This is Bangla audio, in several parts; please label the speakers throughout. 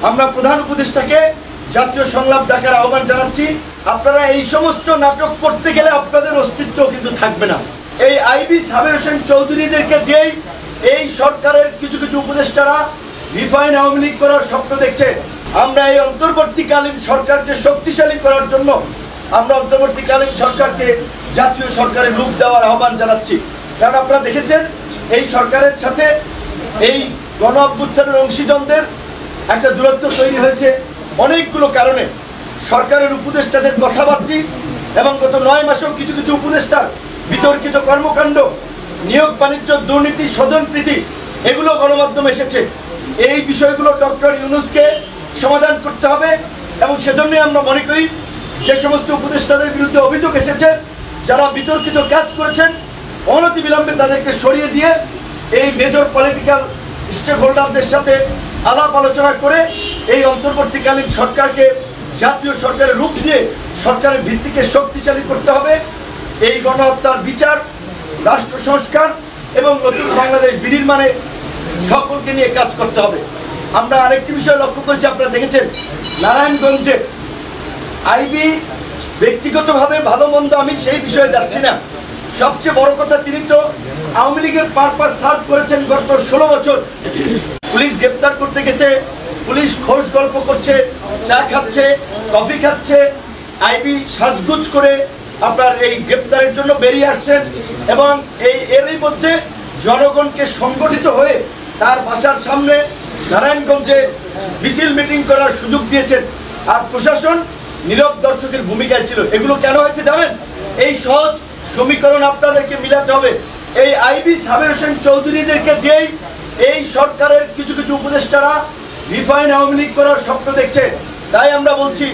Speaker 1: আমরা প্রধান উপদেষ্টাকে জাতীয় সংলাপ ডাকার আহ্বান জানাচ্ছি। আপনারা এই সমস্ত নাটক করতে গেলে আপনাদের অস্তিত্ব কিন্তু থাকবে না। এই আইবি সাবের হোসেন চৌধুরীদেরকে দিয়েই এই সরকারের কিছু কিছু উপদেষ্টারা রিফাইন আওয়ামী লীগ করার স্বপ্ন দেখছে। আমরা এই অন্তর্বর্তীকালীন সরকারকে শক্তিশালী করার জন্য আমরা অন্তর্বর্তীকালীন সরকারকে জাতীয় সরকারের রূপ দেওয়ার আহ্বান জানাচ্ছি। কারণ আপনারা দেখেছেন এই সরকারের সাথে এই গণ অভ্যুত্থানের অংশীজনদের একটা দূরত্ব তৈরি হয়েছে অনেকগুলো কারণে। সরকারের উপদেষ্টাদের কথাবার্তা এবং গত 9 মাসেও কিছু কিছু উপদেষ্টার বিতর্কিত কর্মকাণ্ড, নিয়োগ বাণিজ্য দুর্নীতি, স্বজনপ্রীতি, এগুলো গণমাধ্যমে এসেছে। এই বিষয়গুলো ডক্টর ইউনূসকে সমাধান করতে হবে এবং সেজন্যই আমরা মনে করি যে সমস্ত উপদেষ্টাদের বিরুদ্ধে অভিযোগ এসেছে, যারা বিতর্কিত কাজ করেছেন, অনতিবিলম্বে তাদেরকে সরিয়ে দিয়ে এই মেজর পলিটিক্যাল স্টেক হোল্ডারদের সাথে আলাপ আলোচনা করে এই অন্তর্বর্তীকালীন সরকারকে জাতীয় সরকারের রূপ দিয়ে সরকারের ভিত্তিকে শক্তিশালী করতে হবে। এই গণহত্যার বিচার, রাষ্ট্র সংস্কার এবং নতুন বাংলাদেশ বিনির্মাণে সকলকে নিয়ে কাজ করতে হবে। আমরা আরেকটি বিষয় লক্ষ্য করেছি, আপনারা দেখেছেন নারায়ণগঞ্জে আইবি ব্যক্তিগতভাবে ভালো মন্দ আমি সেই বিষয়ে যাচ্ছি না। সবচেয়ে বড় কথা, তিনি তো আওয়ামী লীগের পারপাস সার্ভ করেছেন গত 16 বছর। পুলিশ গ্রেপ্তার করতে গেছে, পুলিশ খোঁজ গল্প করছে, চা খাচ্ছে, কফি খাচ্ছে, আইবি সাজগুজ করে আপনার এই গ্রেপ্তারের জন্য বেরিয়ে আসছেন এবং এরই মধ্যে জনগণকে সংগঠিত হয়ে তার বাসার সামনে নারায়ণগঞ্জে মিছিল মিটিং করার সুযোগ দিয়েছেন। আর প্রশাসন নীরব দর্শকের ভূমিকায় ছিল। এগুলো কেন হয়েছে জানেন? এই সহজ সমীকরণ আপনাদেরকে মিলাতে হবে। এই আইবি সাবের হোসেন চৌধুরীদেরকে দিয়েই এই সরকারের কিছু কিছু উপদেষ্টারা রিফাইন আওয়ামী লীগ করার স্বপ্ন দেখছে। তাই আমরা বলছি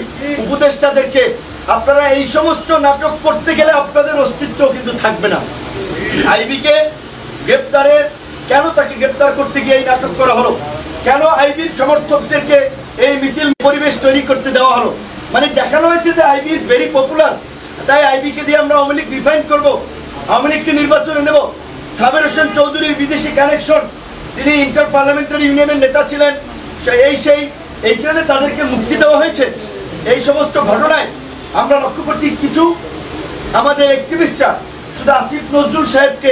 Speaker 1: উপদেষ্টাদেরকে, আপনারা এই সমস্ত নাটক করতে গেলে আপনাদের অস্তিত্ব কিন্তু থাকবে না। আইবিকে গ্রেপ্তারের কেন তাকে গ্রেপ্তার করতে গিয়ে এই নাটক করা হলো? কেন আইবির সমর্থকদেরকে এই মিছিল পরিবেশ তৈরি করতে দেওয়া হলো? মানে দেখানো হয়েছে যে আইবি ইজ ভেরি পপুলার, তাই আইবিকে দিয়ে আমরা আওয়ামী লীগ রিফাইন করবো, আওয়ামী লীগকে নির্বাচনে নেব। সাবের হোসেন চৌধুরীর বিদেশি কানেকশন, তিনি ইন্টার পার্লামেন্টারি ইউনিয়নের নেতা ছিলেন, এইখানে তাদেরকে মুক্তি দেওয়া হয়েছে। এই সমস্ত ঘটনায় আমরা লক্ষ্য করছি কিছু আমাদের অ্যাক্টিভিস্টরা শুধু আসিফ নজরুল সাহেবকে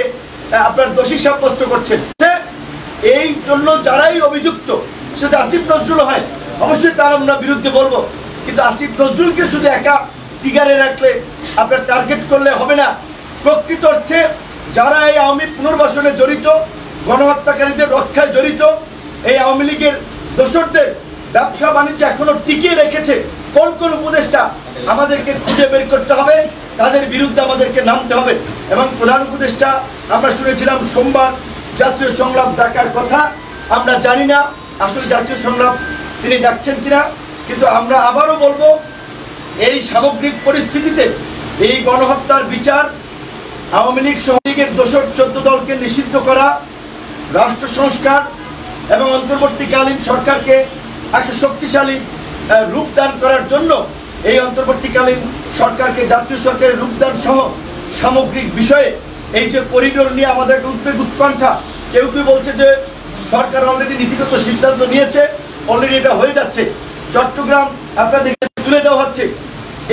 Speaker 1: আপনার দোষী সাব্যস্ত করছেন। এই জন্য যারাই অভিযুক্ত, শুধু আসিফ নজরুল হয়, অবশ্যই তার আমরা বিরুদ্ধে বলবো, কিন্তু আসিফ নজরুলকে শুধু একা টিগারে রাখলে আপনার টার্গেট করলে হবে না। প্রকৃত অর্থে যারা এই আওয়ামী পুনর্বাসনে জড়িত, গণহত্যাকারীদের রক্ষায় জড়িত, এই আওয়ামী লীগের দোসরদের ব্যবসা বাণিজ্য এখনো টিকিয়ে রেখেছে, কোন কোন উপদেষ্টা আমাদেরকে খুঁজে বের করতে হবে, তাদের বিরুদ্ধে আমাদেরকে নামতে হবে। এবং প্রধান উপদেষ্টা আমরা শুনেছিলাম সোমবার জাতীয় সংলাপ ডাকার কথা। আমরা জানি না আসলে জাতীয় সংলাপ তিনি ডাকছেন কিনা, কিন্তু আমরা আবারও বলবো এই সামগ্রিক পরিস্থিতিতে এই গণহত্যার বিচার, আওয়ামী লীগ সহ লীগের দোসর 14 দলকে নিষিদ্ধ করা, রাষ্ট্র সংস্কার এবং অন্তর্বর্তীকালীন সরকারকে একটা শক্তিশালী রূপদান করার জন্য এই অন্তর্বর্তীকালীন সরকারকে জাতীয় সরকারের রূপদান সহ সামগ্রিক বিষয়ে এই যে করিডোর নিয়ে আমাদের উদ্বেগ উৎকণ্ঠা, কেউ কেউ বলছে যে সরকার অলরেডি নীতিগত সিদ্ধান্ত নিয়েছে, অলরেডি এটা হয়ে যাচ্ছে, চট্টগ্রাম আপনাদের তুলে দেওয়া হচ্ছে।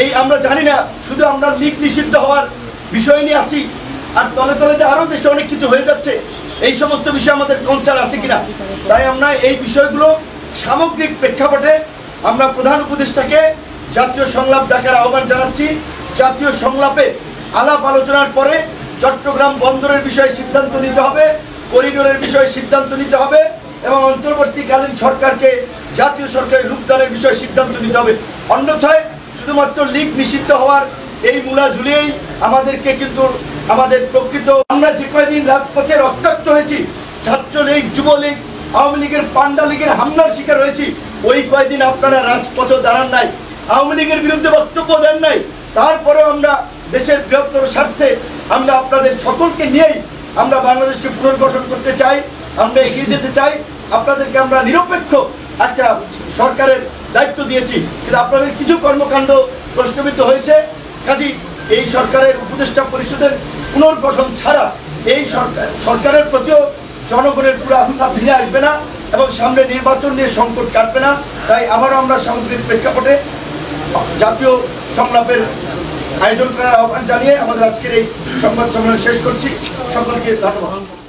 Speaker 1: এই আমরা জানি না, শুধু আমরা লীগ নিষিদ্ধ হওয়ার বিষয় নিয়ে আছি, আর তলে তলে যে আরও দেশে অনেক কিছু হয়ে যাচ্ছে, এই সমস্ত বিষয়ে আমাদের কনসার্ন আছে কিনা। তাই আমরা এই বিষয়গুলো সামগ্রিক প্রেক্ষাপটে আমরা প্রধান উপদেষ্টাকে জাতীয় সংলাপ ডাকার আহ্বান জানাচ্ছি। জাতীয় সংলাপে আলাপ আলোচনার পরে চট্টগ্রাম বন্দরের বিষয়ে সিদ্ধান্ত নিতে হবে, করিডোরের বিষয়ে সিদ্ধান্ত নিতে হবে এবং অন্তর্বর্তীকালীন সরকারকে জাতীয় সরকারের রূপদানের বিষয়ে সিদ্ধান্ত নিতে হবে। অন্যথায় শুধুমাত্র লীগ নিষিদ্ধ হওয়ার এই মূলা ঝুলিয়েই আমাদেরকে কিন্তু আমাদের প্রকৃত আমরা যে কয়দিন রাজপথে রক্তাক্ত হয়েছি, ছাত্রলীগ, যুবলীগ, আওয়ামী লীগের পান্ডা লীগের হামলার শিকার হয়েছি, ওই কয়দিন আপনারা রাজপথে দাঁড়ান নাই, আওয়ামী লীগের বিরুদ্ধে বক্তব্য দেন নাই। তারপরেও আমরা দেশের বৃহত্তর স্বার্থে আমরা আপনাদের সকলকে নিয়েই আমরা বাংলাদেশকে পুনর্গঠন করতে চাই, আমরা এগিয়ে যেতে চাই। আপনাদেরকে আমরা নিরপেক্ষ একটা সরকারের দায়িত্ব দিয়েছি, কিন্তু আপনাদের কিছু কর্মকাণ্ড প্রশ্নবিদ্ধ হয়েছে। কাজেই এই সরকারের উপদেষ্টা পরিষদের পুনর্গঠন ছাড়া এই সরকারের প্রতিও জনগণের পুরো আস্থা ফিরে আসবে না। এবং সামনে নির্বাচন নিয়ে সংকট কাটবে না। তাই আবারও আমরা সামগ্রিক প্রেক্ষাপটে জাতীয় সংলাপের আয়োজন করার আহ্বান জানিয়ে আমাদের আজকের এই সংবাদ সম্মেলন শেষ করছি। সকলকে ধন্যবাদ।